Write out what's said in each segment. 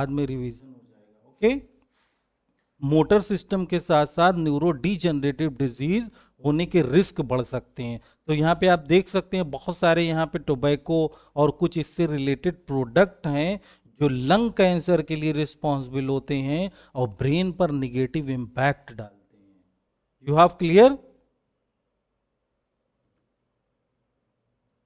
बाद में रिवीजन हो जाएगा। ओके, मोटर सिस्टम के साथ साथ न्यूरो डिजेनरेटिव डिजीज होने के रिस्क बढ़ सकते हैं। तो यहाँ पे आप देख सकते हैं बहुत सारे यहाँ पे टोबैको और कुछ इससे रिलेटेड प्रोडक्ट हैं जो लंग कैंसर के लिए रिस्पॉन्सिबल होते हैं और ब्रेन पर निगेटिव इम्पैक्ट डालते हैं। You have clear?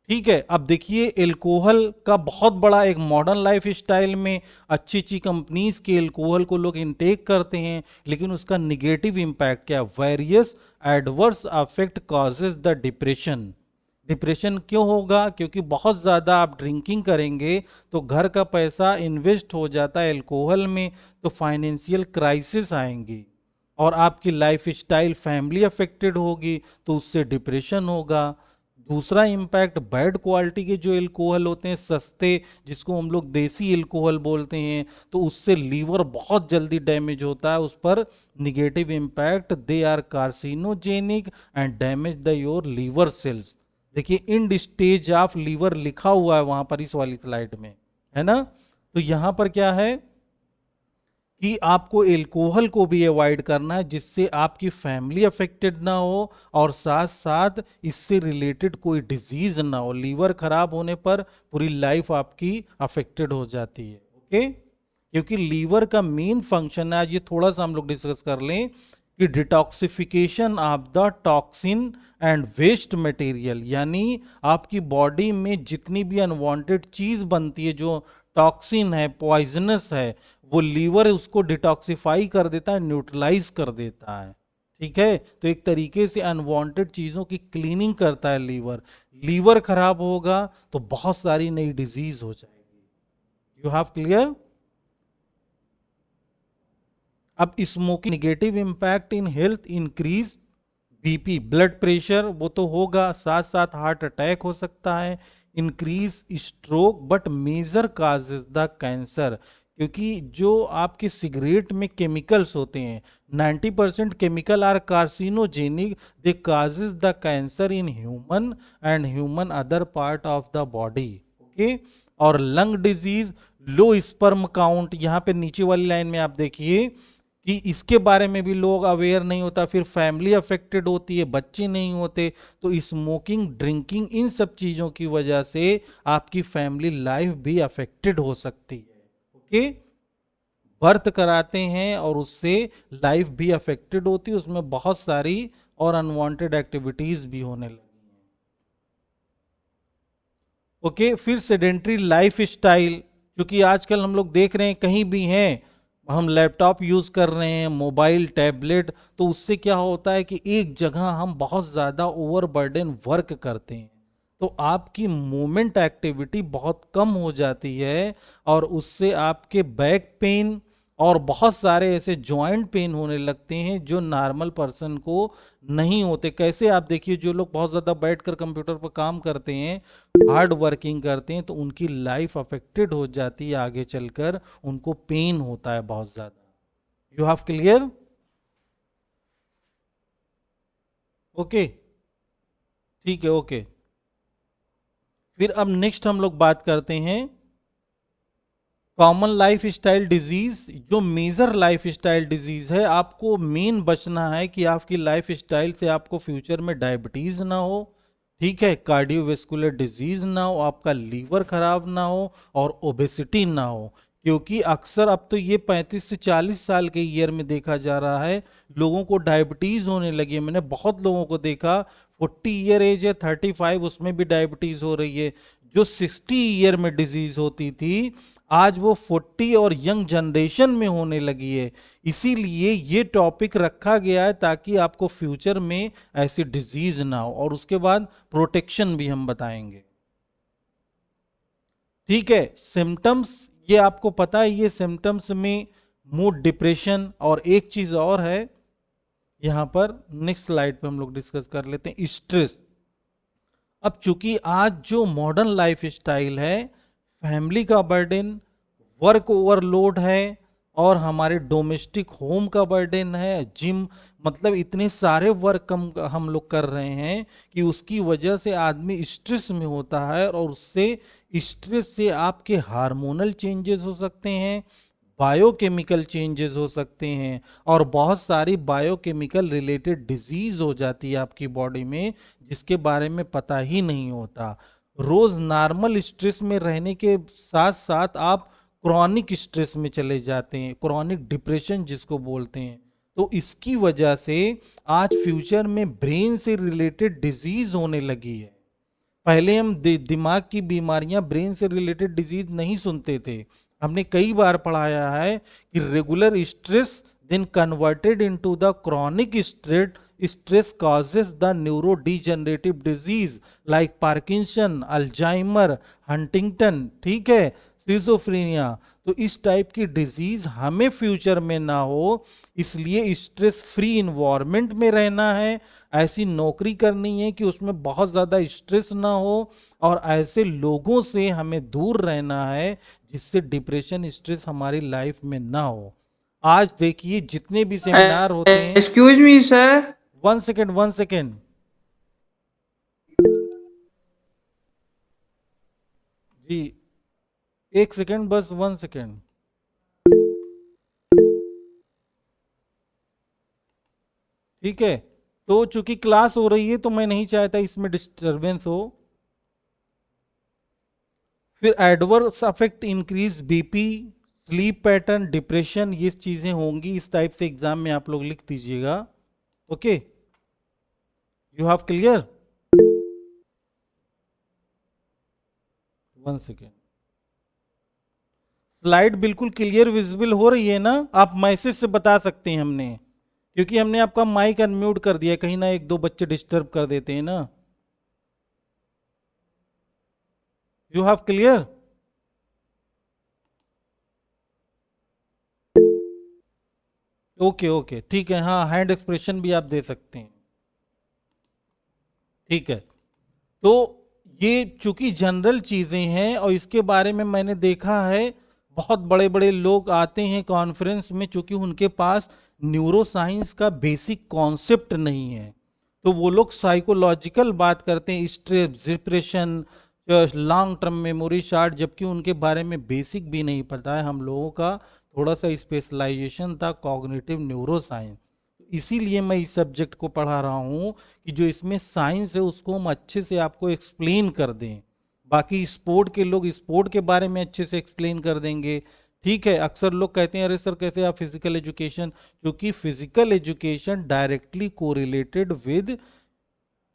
ठीक है, अब देखिए एल्कोहल का बहुत बड़ा एक मॉडर्न लाइफ स्टाइल में अच्छी अच्छी कंपनीज के एल्कोहल को लोग इनटेक करते हैं, लेकिन उसका निगेटिव इम्पैक्ट क्या? Various adverse affect causes the depression. Depression क्यों होगा? क्योंकि बहुत ज़्यादा आप ड्रिंकिंग करेंगे तो घर का पैसा इन्वेस्ट हो जाता है एल्कोहल में, तो फाइनेंशियल क्राइसिस आएंगी और आपकी लाइफ स्टाइल फैमिली अफेक्टेड होगी, तो उससे डिप्रेशन होगा। दूसरा इम्पैक्ट, बैड क्वालिटी के जो एल्कोहल होते हैं सस्ते, जिसको हम लोग देसी एल्कोहल बोलते हैं, तो उससे लीवर बहुत जल्दी डैमेज होता है, उस पर negative impact. They are carcinogenic and damage the your liver cells. देखिए इंड स्टेज ऑफ लीवर लिखा हुआ है वहां पर इस वाली स्लाइड में, है ना? तो यहां पर क्या है कि आपको एल्कोहल को भी अवॉइड करना है जिससे आपकी फैमिली अफेक्टेड ना हो और साथ साथ इससे रिलेटेड कोई डिजीज ना हो। लीवर खराब होने पर पूरी लाइफ आपकी अफेक्टेड हो जाती है। ओके, क्योंकि लीवर का मेन फंक्शन है, आज ये थोड़ा सा हम लोग डिस्कस कर लें कि detoxification of the toxin and waste material, यानी आपकी बॉडी में जितनी भी अनवांटेड चीज बनती है जो टॉक्सिन है, पॉइजनस है, वो लीवर उसको डिटॉक्सिफाई कर देता है, न्यूट्रलाइज कर देता है। ठीक है, तो एक तरीके से अनवांटेड चीजों की क्लीनिंग करता है लीवर। लीवर खराब होगा तो बहुत सारी नई डिजीज हो जाएगी। You have clear? अब smoking negative impact in health, increase BP, blood pressure वो तो होगा, साथ साथ हार्ट अटैक हो सकता है, increase stroke, but major causes the cancer. क्योंकि जो आपके सिगरेट में केमिकल्स होते हैं 90% chemical are carcinogenic, they causes the cancer in human and human other part of the body. Okay, और lung disease, low sperm count, यहाँ पे नीचे वाली लाइन में आप देखिए कि इसके बारे में भी लोग अवेयर नहीं होता, फिर फैमिली अफेक्टेड होती है, बच्चे नहीं होते, तो स्मोकिंग, ड्रिंकिंग, इन सब चीजों की वजह से आपकी फैमिली लाइफ भी अफेक्टेड हो सकती है। ओके, बर्थ कराते हैं और उससे लाइफ भी अफेक्टेड होती है, उसमें बहुत सारी और अनवांटेड एक्टिविटीज भी होने लगी हैं। ओके, फिर सेडेंट्री लाइफ स्टाइल, क्योंकि आजकल हम लोग देख रहे हैं कहीं भी हैं, हम लैपटॉप यूज कर रहे हैं, मोबाइल, टैबलेट, तो उससे क्या होता है कि एक जगह हम बहुत ज्यादा ओवरबर्डन वर्क करते हैं, तो आपकी मूवमेंट एक्टिविटी बहुत कम हो जाती है और उससे आपके बैक पेन और बहुत सारे ऐसे जॉइंट पेन होने लगते हैं जो नॉर्मल पर्सन को नहीं होते। कैसे? आप देखिए जो लोग बहुत ज़्यादा बैठकर कंप्यूटर पर काम करते हैं, हार्ड वर्किंग करते हैं, तो उनकी लाइफ अफेक्टेड हो जाती है, आगे चलकर उनको पेन होता है बहुत ज़्यादा। You have clear? ओके, ठीक है, ओके। फिर अब नेक्स्ट हम लोग बात करते हैं कॉमन लाइफ स्टाइल डिजीज। जो मेजर लाइफ स्टाइल डिजीज है, आपको मेन बचना है कि आपकी लाइफ स्टाइल से आपको फ्यूचर में डायबिटीज ना हो, ठीक है, कार्डियोवेस्कुलर डिजीज ना हो, आपका लीवर खराब ना हो और ओबेसिटी ना हो। क्योंकि अक्सर अब तो ये 35 से 40 साल के ईयर में देखा जा रहा है लोगों को डायबिटीज होने लगी है। मैंने बहुत लोगों को देखा 40 ईयर एज है, 35 उसमें भी डायबिटीज हो रही है। जो 60 ईयर में डिजीज होती थी आज वो 40 और यंग जनरेशन में होने लगी है। इसीलिए ये टॉपिक रखा गया है ताकि आपको फ्यूचर में ऐसी डिजीज ना हो, और उसके बाद प्रोटेक्शन भी हम बताएंगे। ठीक है, सिम्टम्स ये आपको पता है, ये सिम्टम्स में मूड, डिप्रेशन और एक चीज और है, यहां पर नेक्स्ट स्लाइड पे हम लोग डिस्कस कर लेते हैं, स्ट्रेस। अब चूंकि आज जो मॉडर्न लाइफ स्टाइल है, फैमिली का बर्डन, वर्क ओवरलोड है और हमारे डोमेस्टिक होम का बर्डन है, जिम, मतलब इतने सारे वर्क हम लोग कर रहे हैं कि उसकी वजह से आदमी स्ट्रेस में होता है और उससे स्ट्रेस से आपके हार्मोनल चेंजेस हो सकते हैं, बायोकेमिकल चेंजेस हो सकते हैं और बहुत सारी बायोकेमिकल रिलेटेड डिजीज हो जाती है आपकी बॉडी में, जिसके बारे में पता ही नहीं होता। रोज नॉर्मल स्ट्रेस में रहने के साथ साथ आप क्रॉनिक स्ट्रेस में चले जाते हैं, क्रॉनिक डिप्रेशन जिसको बोलते हैं। तो इसकी वजह से आज फ्यूचर में ब्रेन से रिलेटेड डिजीज होने लगी है। पहले हम दिमाग की बीमारियां, ब्रेन से रिलेटेड डिजीज नहीं सुनते थे। हमने कई बार पढ़ाया है कि regular stress then converted into the chronic stress causes the neuro degenerative disease like Parkinson, Alzheimer, Huntington, ठीक है, सिजोफ्रेनिया। तो इस टाइप की डिजीज हमें फ्यूचर में ना हो, इसलिए स्ट्रेस फ्री इन्वायरमेंट में रहना है, ऐसी नौकरी करनी है कि उसमें बहुत ज़्यादा स्ट्रेस ना हो, और ऐसे लोगों से हमें दूर रहना है जिससे डिप्रेशन, स्ट्रेस हमारी लाइफ में ना हो। आज देखिए जितने भी सेमिनार होते हैं। Excuse me sir. 1 second, 1 second जी, 1 सेकेंड, बस 1 सेकेंड। ठीक है, तो चूंकि क्लास हो रही है तो मैं नहीं चाहता इसमें डिस्टरबेंस हो। फिर adverse affect increase BP, sleep pattern, depression, ये चीजें होंगी। इस टाइप से एग्जाम में आप लोग लिख दीजिएगा। Okay, you have clear. 1 second, slide बिल्कुल क्लियर विजिबल हो रही है ना? आप मैसेज से बता सकते हैं हमने, क्योंकि हमने आपका माइक अनम्यूट कर दिया, कहीं ना एक दो बच्चे डिस्टर्ब कर देते हैं ना। You have clear. Okay okay, ठीक है, हाँ, हैंड एक्सप्रेशन भी आप दे सकते हैं। ठीक है, तो ये चूंकि जनरल चीजें हैं और इसके बारे में मैंने देखा है बहुत बड़े बड़े लोग आते हैं कॉन्फ्रेंस में, चूंकि उनके पास न्यूरो साइंस का बेसिक कॉन्सेप्ट नहीं है, तो वो लोग साइकोलॉजिकल बात करते हैं, stress, depression, long term memory short, जबकि उनके बारे में बेसिक भी नहीं पता है। हम लोगों का थोड़ा सा स्पेशलाइजेशन था कॉग्निटिव न्यूरो साइंस, इसीलिए मैं इस सब्जेक्ट को पढ़ा रहा हूँ कि जो इसमें साइंस है उसको हम अच्छे से आपको एक्सप्लेन कर दें। बाकी स्पोर्ट के लोग स्पोर्ट के बारे में अच्छे से एक्सप्लेन कर देंगे। ठीक है, अक्सर लोग कहते हैं अरे सर कैसे आप फिजिकल एजुकेशन, क्योंकि physical education directly correlated with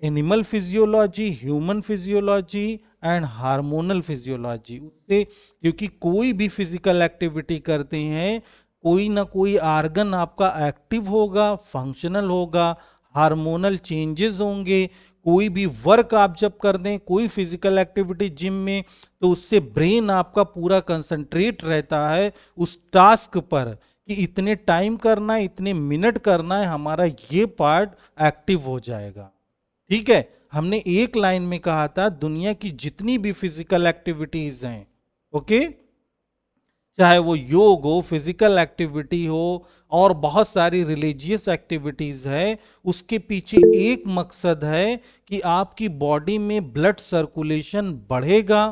animal physiology, human physiology and hormonal physiology. उससे, क्योंकि कोई भी फिजिकल एक्टिविटी करते हैं, कोई ना कोई आर्गन आपका एक्टिव होगा, फंक्शनल होगा, हार्मोनल चेंजेस होंगे। कोई भी वर्क आप जब कर दें, कोई फिजिकल एक्टिविटी जिम में, तो उससे ब्रेन आपका पूरा कंसंट्रेट रहता है उस टास्क पर कि इतने टाइम करना है, इतने मिनट करना है, हमारा ये पार्ट एक्टिव हो जाएगा। ठीक है, हमने एक लाइन में कहा था दुनिया की जितनी भी फिजिकल एक्टिविटीज हैं, ओके, चाहे वो योग हो, फिजिकल एक्टिविटी हो, और बहुत सारी रिलीजियस एक्टिविटीज है, उसके पीछे एक मकसद है कि आपकी बॉडी में ब्लड सर्कुलेशन बढ़ेगा।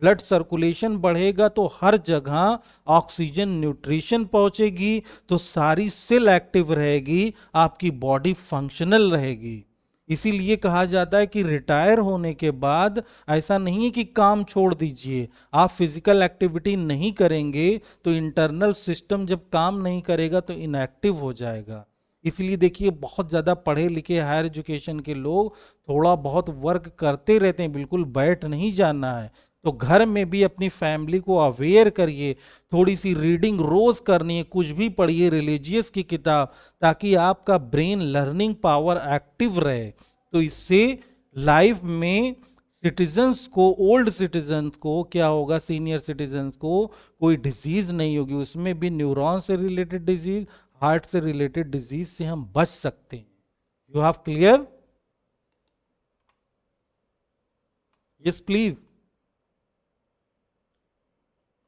ब्लड सर्कुलेशन बढ़ेगा तो हर जगह ऑक्सीजन, न्यूट्रिशन पहुंचेगी, तो सारी सेल एक्टिव रहेगी, आपकी बॉडी फंक्शनल रहेगी। इसीलिए कहा जाता है कि रिटायर होने के बाद ऐसा नहीं है कि काम छोड़ दीजिए, आप फिजिकल एक्टिविटी नहीं करेंगे तो इंटरनल सिस्टम जब काम नहीं करेगा तो इनएक्टिव हो जाएगा। इसलिए देखिए बहुत ज़्यादा पढ़े लिखे हायर एजुकेशन के लोग थोड़ा बहुत वर्क करते रहते हैं, बिल्कुल बैठ नहीं जाना है। तो घर में भी अपनी फैमिली को अवेयर करिए, थोड़ी सी रीडिंग रोज करनी है, कुछ भी पढ़िए रिलीजियस की किताब, ताकि आपका ब्रेन लर्निंग पावर एक्टिव रहे। तो इससे लाइफ में सिटीजन्स को, ओल्ड सिटीजन्स को क्या होगा, सीनियर सिटीजन्स को कोई डिजीज नहीं होगी, उसमें भी न्यूरॉन से रिलेटेड डिजीज, हार्ट से रिलेटेड डिजीज से हम बच सकते हैं। You have clear? Yes please.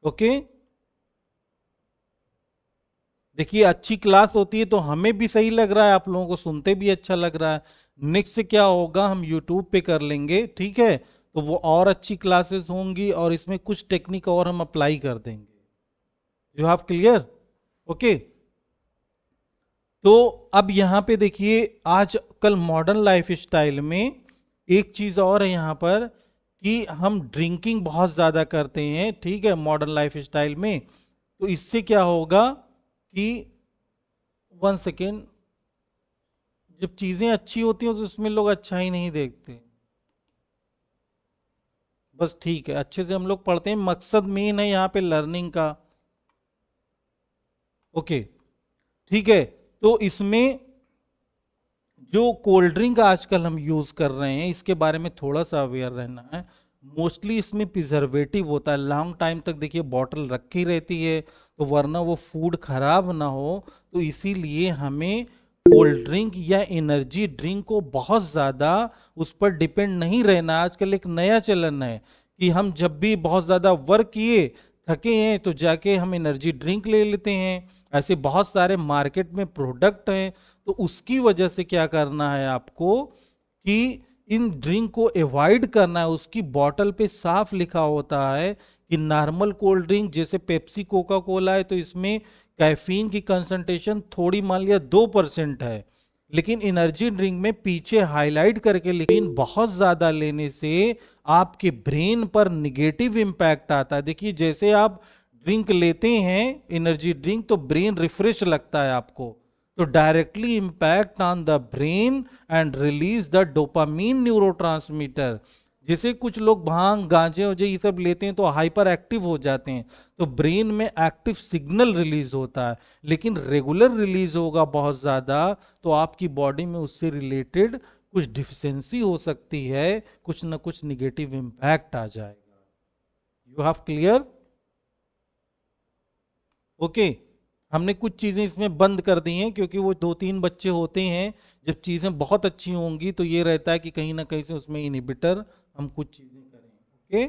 Okay, देखिए अच्छी क्लास होती है तो हमें भी सही लग रहा है, आप लोगों को सुनते भी अच्छा लग रहा है। नेक्स्ट से क्या होगा, हम यूट्यूब पे कर लेंगे, ठीक है, तो वो और अच्छी क्लासेस होंगी और इसमें कुछ टेक्निक और हम अप्लाई कर देंगे। You have clear? ओके। तो अब यहां पे देखिए, आजकल मॉडर्न लाइफ स्टाइल में एक चीज और है यहां पर, कि हम ड्रिंकिंग बहुत ज्यादा करते हैं, ठीक है, मॉडर्न लाइफ स्टाइल में। तो इससे क्या होगा कि, वन सेकेंड, जब चीजें अच्छी होती हैं तो उसमें लोग अच्छा ही नहीं देखते। बस ठीक है, अच्छे से हम लोग पढ़ते हैं, मकसद मेन है यहाँ पे लर्निंग का। ओके, ठीक है। तो इसमें जो कोल्ड ड्रिंक आजकल हम यूज कर रहे हैं, इसके बारे में थोड़ा सा अवेयर रहना है। मोस्टली इसमें प्रिजर्वेटिव होता है, लॉन्ग टाइम तक देखिए बॉटल रखी रहती है, तो वरना वो फूड खराब ना हो, तो इसीलिए हमें कोल्ड ड्रिंक या एनर्जी ड्रिंक को बहुत ज़्यादा उस पर डिपेंड नहीं रहना। आजकल एक नया चलन है कि हम जब भी बहुत ज़्यादा वर्क किए, थके हैं, तो जाके हम एनर्जी ड्रिंक ले लेते हैं। ऐसे बहुत सारे मार्केट में प्रोडक्ट हैं। तो उसकी वजह से क्या करना है आपको कि इन ड्रिंक को अवॉइड करना है। उसकी बॉटल पे साफ लिखा होता है कि नॉर्मल कोल्ड ड्रिंक जैसे पेप्सी कोका कोला है, तो इसमें कैफीन की कंसंट्रेशन थोड़ी मान लिया 2% है, लेकिन एनर्जी ड्रिंक में पीछे हाईलाइट करके, लेकिन बहुत ज्यादा लेने से आपके ब्रेन पर निगेटिव इंपैक्ट आता है। देखिए, जैसे आप ड्रिंक लेते हैं एनर्जी ड्रिंक, तो ब्रेन रिफ्रेश लगता है आपको, तो directly impact on the brain and release the dopamine neurotransmitter. जैसे कुछ लोग भांग गांजे वजे ये सब लेते हैं तो हाइपर एक्टिव हो जाते हैं, तो ब्रेन में एक्टिव सिग्नल रिलीज होता है, लेकिन रेगुलर रिलीज होगा बहुत ज्यादा, तो आपकी बॉडी में उससे रिलेटेड कुछ डिफिशियंसी हो सकती है, कुछ ना कुछ निगेटिव इंपैक्ट आ जाएगा। You have clear? ओके। हमने कुछ चीजें इसमें बंद कर दी हैं, क्योंकि वो 2-3 बच्चे होते हैं, जब चीजें बहुत अच्छी होंगी तो ये रहता है कि कहीं ना कहीं से उसमें इनहिबिटर हम कुछ चीजें करें। ओके,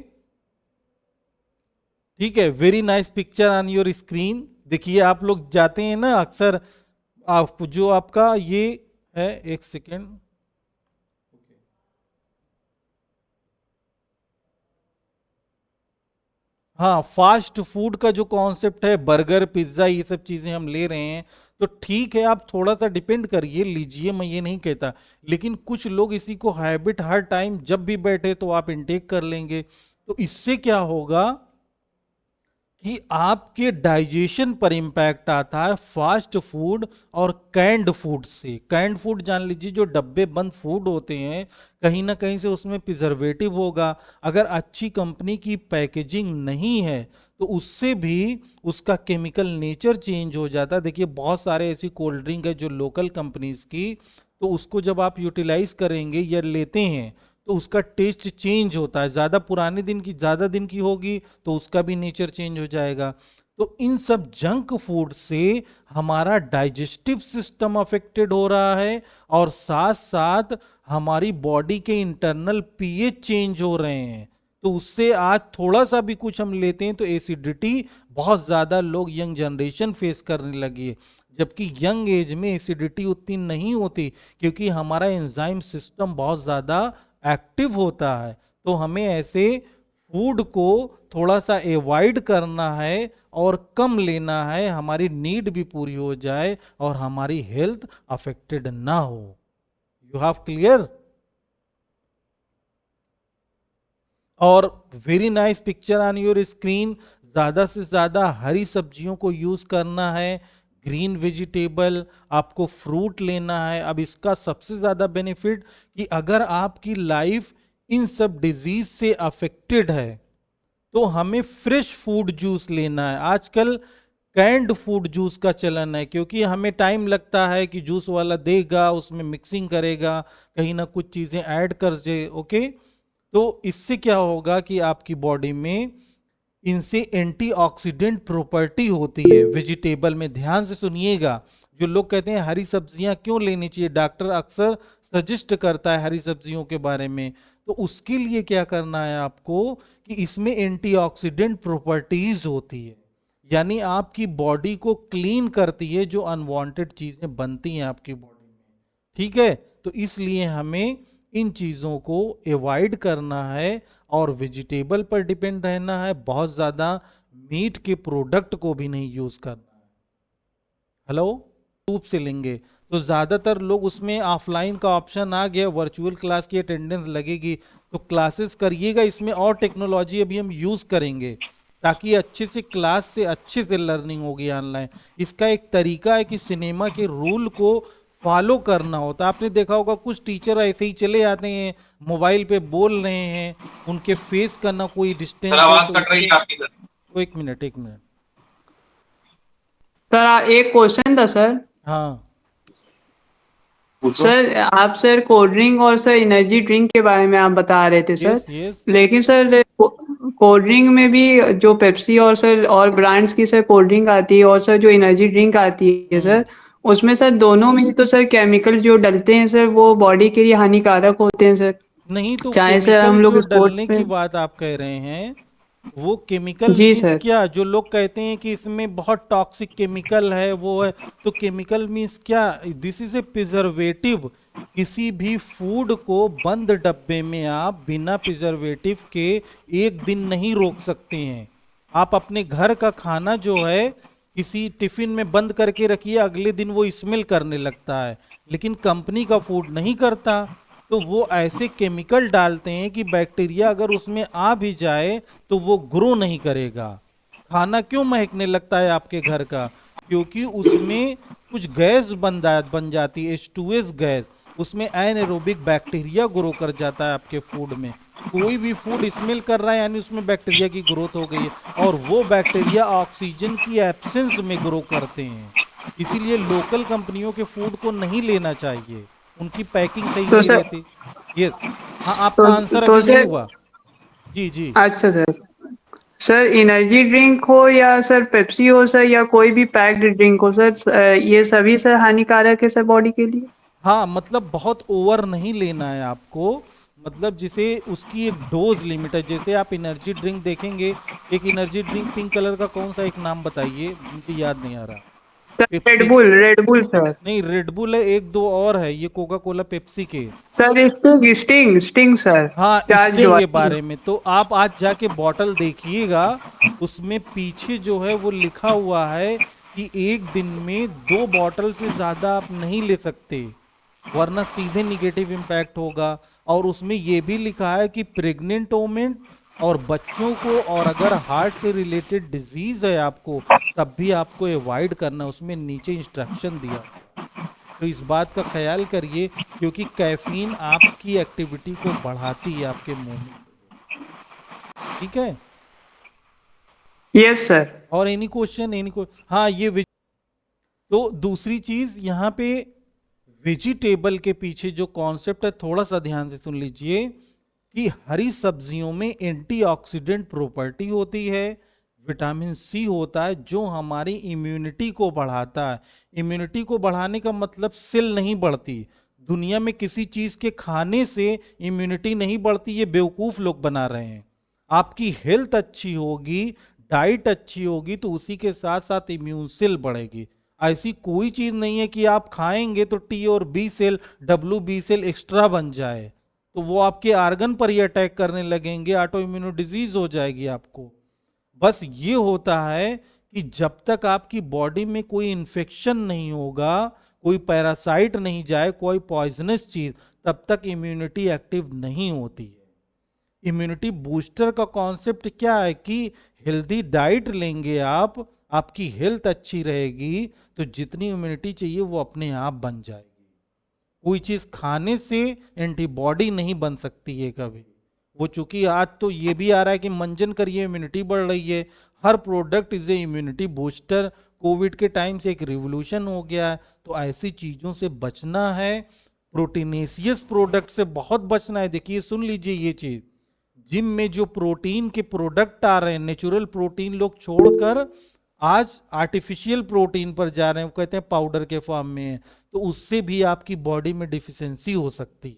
ठीक है। Very nice picture on your screen. देखिए, आप लोग जाते हैं ना अक्सर, आप जो आपका ये है, एक सेकेंड, हाँ, फास्ट फूड का जो कॉन्सेप्ट है, बर्गर पिज्जा ये सब चीजें हम ले रहे हैं, तो ठीक है, आप थोड़ा सा डिपेंड करिए, लीजिए, मैं ये नहीं कहता, लेकिन कुछ लोग इसी को हैबिट, हर टाइम जब भी बैठे तो आप इनटेक कर लेंगे, तो इससे क्या होगा कि आपके डाइजेशन पर इंपैक्ट आता है फास्ट फूड और कैंड फूड से। कैंड फूड जान लीजिए, जो डब्बे बंद फूड होते हैं, कहीं ना कहीं से उसमें प्रिजर्वेटिव होगा। अगर अच्छी कंपनी की पैकेजिंग नहीं है तो उससे भी उसका केमिकल नेचर चेंज हो जाता है। देखिए, बहुत सारे ऐसी कोल्ड ड्रिंक है जो लोकल कंपनीज की, तो उसको जब आप यूटिलाइज करेंगे या लेते हैं तो उसका टेस्ट चेंज होता है, ज़्यादा पुराने दिन की, ज़्यादा दिन की होगी तो उसका भी नेचर चेंज हो जाएगा। तो इन सब जंक फूड से हमारा डाइजेस्टिव सिस्टम अफेक्टेड हो रहा है, और साथ साथ हमारी बॉडी के इंटरनल पीएच चेंज हो रहे हैं। तो उससे आज थोड़ा सा भी कुछ हम लेते हैं तो एसिडिटी बहुत ज़्यादा लोग, यंग जनरेशन फेस करने लगी है, जबकि यंग एज में एसिडिटी उतनी नहीं होती, क्योंकि हमारा एंजाइम सिस्टम बहुत ज़्यादा एक्टिव होता है। तो हमें ऐसे फूड को थोड़ा सा अवॉइड करना है और कम लेना है, हमारी नीड भी पूरी हो जाए और हमारी हेल्थ अफेक्टेड ना हो। You have clear? और very nice picture on your screen. ज्यादा से ज्यादा हरी सब्जियों को यूज करना है, ग्रीन वेजिटेबल, आपको फ्रूट लेना है। अब इसका सबसे ज्यादा बेनिफिट कि अगर आपकी लाइफ इन सब डिजीज से अफेक्टेड है तो हमें फ्रेश फूड जूस लेना है। आजकल कैंड फूड जूस का चलन है, क्योंकि हमें टाइम लगता है कि जूस वाला देगा, उसमें मिक्सिंग करेगा, कहीं ना कुछ चीजें ऐड कर दे। ओके, तो इससे क्या होगा कि आपकी बॉडी में इनसे एंटीऑक्सीडेंट प्रॉपर्टी होती है वेजिटेबल में। ध्यान से सुनिएगा, जो लोग कहते हैं हरी सब्जियां क्यों लेनी चाहिए, डॉक्टर अक्सर सजेस्ट करता है हरी सब्जियों के बारे में, तो उसके लिए क्या करना है आपको कि इसमें एंटीऑक्सीडेंट प्रॉपर्टीज होती है, यानी आपकी बॉडी को क्लीन करती है, जो अनवांटेड चीजें बनती हैं आपकी बॉडी में। ठीक है, तो इसलिए हमें इन चीजों को अवॉइड करना है और वेजिटेबल पर डिपेंड रहना है। बहुत ज्यादा मीट के प्रोडक्ट को भी नहीं यूज करना है। हेलो, ट्यूब से लेंगे तो ज्यादातर लोग उसमें ऑफलाइन का ऑप्शन आ गया, वर्चुअल क्लास की अटेंडेंस लगेगी तो क्लासेस करिएगा इसमें, और टेक्नोलॉजी अभी हम यूज करेंगे ताकि अच्छे से क्लास से अच्छे से लर्निंग होगी ऑनलाइन। इसका एक तरीका है कि सिनेमा के रूल को फॉलो करना होता है। आपने देखा होगा कुछ टीचर ऐसे ही चले आते हैं, मोबाइल पे बोल रहे हैं, उनके फेस का ना कोई सर डिस्टेंस है, आवाज तो कट रही इससे। है आपकी सर। तो एक मिनट, एक मिनट। सर एक क्वेश्चन था सर। हाँ, पूछो। सर आप सर कोल्ड ड्रिंक और सर एनर्जी ड्रिंक के बारे में आप बता रहे थे सर। Yes yes. लेकिन सर कोल्ड ड्रिंक में भी जो पेप्सी और सर और ब्रांड्स की सर कोल्ड ड्रिंक आती है और सर जो एनर्जी ड्रिंक आती है हम्म। सर, उसमें सर दोनों में ही तो सर केमिकल जो डलते हैं सर वो बॉडी के लिए हानिकारक होते हैं सर। नहीं तो चाहे सर केमिकल हम जो लोग स्पोर्ट्स डलने में। की बात आप कह रहे हैं, वो केमिकल जी मीन्स सर। क्या? जो लोग कहते हैं कि इसमें बहुत टॉक्सिक केमिकल है वो है, तो केमिकल मीन्स क्या? This is a preservative. किसी भी फूड को बंद डब्बे में आप बिना प्रिजर्वेटिव के एक दिन नहीं रोक सकते हैं। आप अपने घर का खाना जो है किसी टिफिन में बंद करके रखिए, अगले दिन वो स्मेल करने लगता है, लेकिन कंपनी का फूड नहीं करता। तो वो ऐसे केमिकल डालते हैं कि बैक्टीरिया अगर उसमें आ भी जाए तो वो ग्रो नहीं करेगा। खाना क्यों महकने लगता है आपके घर का? क्योंकि उसमें कुछ गैस बन जाती है, H2S गैस। उसमें एनाएरोबिक बैक्टीरिया ग्रो कर जाता है आपके फूड में। कोई भी फूड स्मेल कर रहा है यानी उसमें बैक्टीरिया की ग्रोथ हो गई है, और वो बैक्टीरिया ऑक्सीजन की एब्सेंस में ग्रो करते हैं। इसीलिए लोकल कंपनियों के फूड को नहीं लेना चाहिए, उनकी पैकिंग सही तो नहीं सर रहती। यस। हाँ, आपका आंसर तो अभी नहीं सर हुआ। जी जी। अच्छा सर। सर एनर्जी ड्रिंक हो या सर पेप्सी हो सर या कोई भी पैक्ड ड्रिंक हो सर, ये सभी सर हानिकारक है सर बॉडी के लिए। हाँ, मतलब बहुत ओवर नहीं लेना है आपको। मतलब जिसे उसकी एक डोज लिमिट है। जैसे आप एनर्जी ड्रिंक देखेंगे, एक एनर्जी ड्रिंक पिंक कलर का कौन सा, एक नाम बताइए, मुझे याद नहीं आ रहा। Sir Pepsi? Red bull sir. नहीं, रेडबुल है, एक दो और है, ये कोका कोला पेप्सी के। Sir sting sir. हाँ, चार्ज स्टिंग के वाली। बारे में तो आप आज जाके बॉटल देखिएगा, उसमें पीछे जो है वो लिखा हुआ है कि एक दिन में 2 बॉटल से ज्यादा आप नहीं ले सकते, वरना सीधे निगेटिव इम्पैक्ट होगा। और उसमें ये भी लिखा है कि प्रेग्नेंट वोमेन और बच्चों को, और अगर हार्ट से रिलेटेड डिजीज है आपको, तब भी आपको अवॉइड करना, उसमें नीचे इंस्ट्रक्शन दिया हुआ है। तो इस बात का ख्याल करिए, क्योंकि कैफीन आपकी एक्टिविटी को बढ़ाती है आपके मूवमेंट को। ठीक है। Yes sir. और एनी क्वेश्चन, हाँ, ये तो दूसरी चीज यहाँ पे वेजिटेबल के पीछे जो कॉन्सेप्ट है, थोड़ा सा ध्यान से सुन लीजिए कि हरी सब्जियों में एंटीऑक्सीडेंट प्रॉपर्टी होती है, विटामिन सी होता है जो हमारी इम्यूनिटी को बढ़ाता है। इम्यूनिटी को बढ़ाने का मतलब सेल नहीं बढ़ती। दुनिया में किसी चीज के खाने से इम्यूनिटी नहीं बढ़ती, ये बेवकूफ लोग बना रहे हैं। आपकी हेल्थ अच्छी होगी, डाइट अच्छी होगी, तो उसी के साथ साथ इम्यून सेल बढ़ेगी। ऐसी कोई चीज नहीं है कि आप खाएंगे तो टी और B cell, W B cell extra बन जाए, तो वो आपके आर्गन पर ही अटैक करने लगेंगे, ऑटो इम्यूनो डिजीज हो जाएगी आपको। बस ये होता है कि जब तक आपकी बॉडी में कोई इन्फेक्शन नहीं होगा, कोई पैरासाइट नहीं जाए, कोई पॉइजनस चीज, तब तक इम्यूनिटी एक्टिव नहीं होती है। इम्यूनिटी बूस्टर का कॉन्सेप्ट क्या है कि हेल्दी डाइट लेंगे आप, आपकी हेल्थ अच्छी रहेगी, तो जितनी इम्यूनिटी चाहिए वो अपने आप बन जाएगी। कोई चीज खाने से एंटीबॉडी नहीं बन सकती है कभी। वो चूंकि आज तो ये भी आ रहा है कि मंजन करिए इम्यूनिटी बढ़ रही है, हर product is a immunity booster. Covid के टाइम से एक रिवोल्यूशन हो गया है, तो ऐसी चीजों से बचना है। प्रोटीनेशियस प्रोडक्ट से बहुत बचना है। देखिए, सुन लीजिए ये चीज, जिम में जो प्रोटीन के प्रोडक्ट आ रहे हैं, नेचुरल प्रोटीन लोग छोड़कर आज आर्टिफिशियल प्रोटीन पर जा रहे हैं, वो कहते हैं पाउडर के फॉर्म में है, तो उससे भी आपकी बॉडी में डिफिशियंसी हो सकती है।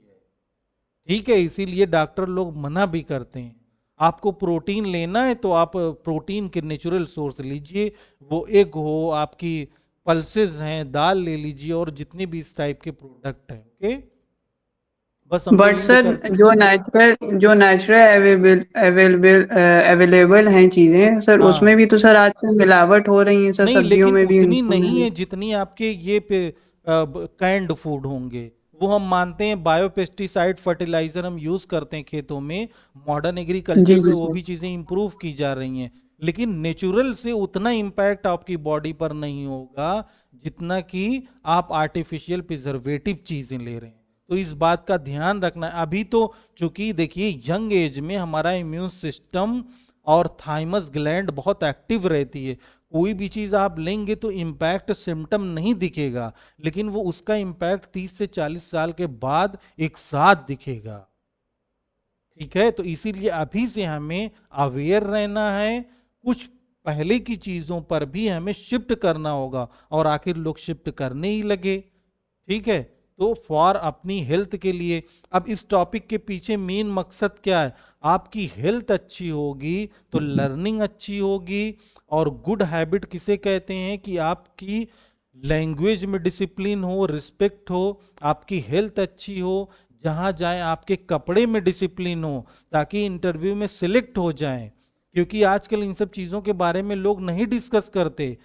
ठीक है, इसीलिए डॉक्टर लोग मना भी करते हैं। आपको प्रोटीन लेना है तो आप प्रोटीन के नेचुरल सोर्स लीजिए, वो एग हो, आपकी पल्सेस हैं, दाल ले लीजिए, और जितने भी इस टाइप के प्रोडक्ट हैं। ओके, बस हमको बट लीड सर कर। जो नेचुरल अवेलेबल हैं चीजें सर, हाँ, उसमें भी तो सर आजकल मिलावट हो रही है सर, नहीं सब्जियों लेकिन में भी, उतनी उसमें नहीं भी। है जितनी आपके ये कैंड फूड होंगे। वो हम मानते हैं बायोपेस्टिसाइड फर्टिलाइजर हम यूज करते हैं खेतों में, मॉडर्न जी एग्रीकल्चर में जी वो सर। भी चीजें इंप्रूव की जा रही हैं, लेकिन नेचुरल से उतना इम्पैक्ट आपकी बॉडी पर नहीं होगा जितना कि आप आर्टिफिशियल प्रिजर्वेटिव चीजें ले रहे हैं। तो इस बात का ध्यान रखना है। अभी तो चूंकि देखिए यंग एज में हमारा इम्यून सिस्टम और थाइमस ग्लैंड बहुत एक्टिव रहती है, कोई भी चीज आप लेंगे तो इम्पैक्ट सिम्टम नहीं दिखेगा, लेकिन वो उसका इम्पैक्ट 30 से 40 साल के बाद एक साथ दिखेगा। ठीक है, तो इसीलिए अभी से हमें अवेयर रहना है, कुछ पहले की चीजों पर भी हमें शिफ्ट करना होगा, और आखिर लोग शिफ्ट करने ही लगे। ठीक है, तो फॉर अपनी हेल्थ के लिए, अब इस टॉपिक के पीछे मेन मकसद क्या है? आपकी हेल्थ अच्छी होगी तो लर्निंग अच्छी होगी। और गुड हैबिट किसे कहते हैं? कि आपकी लैंग्वेज में डिसिप्लिन हो, रिस्पेक्ट हो, आपकी हेल्थ अच्छी हो, जहां जाए आपके कपड़े में डिसिप्लिन हो, ताकि इंटरव्यू में सिलेक्ट हो जाएं। क्योंकि आजकल इन सब चीजों के बारे में लोग नहीं डिस्कस करते।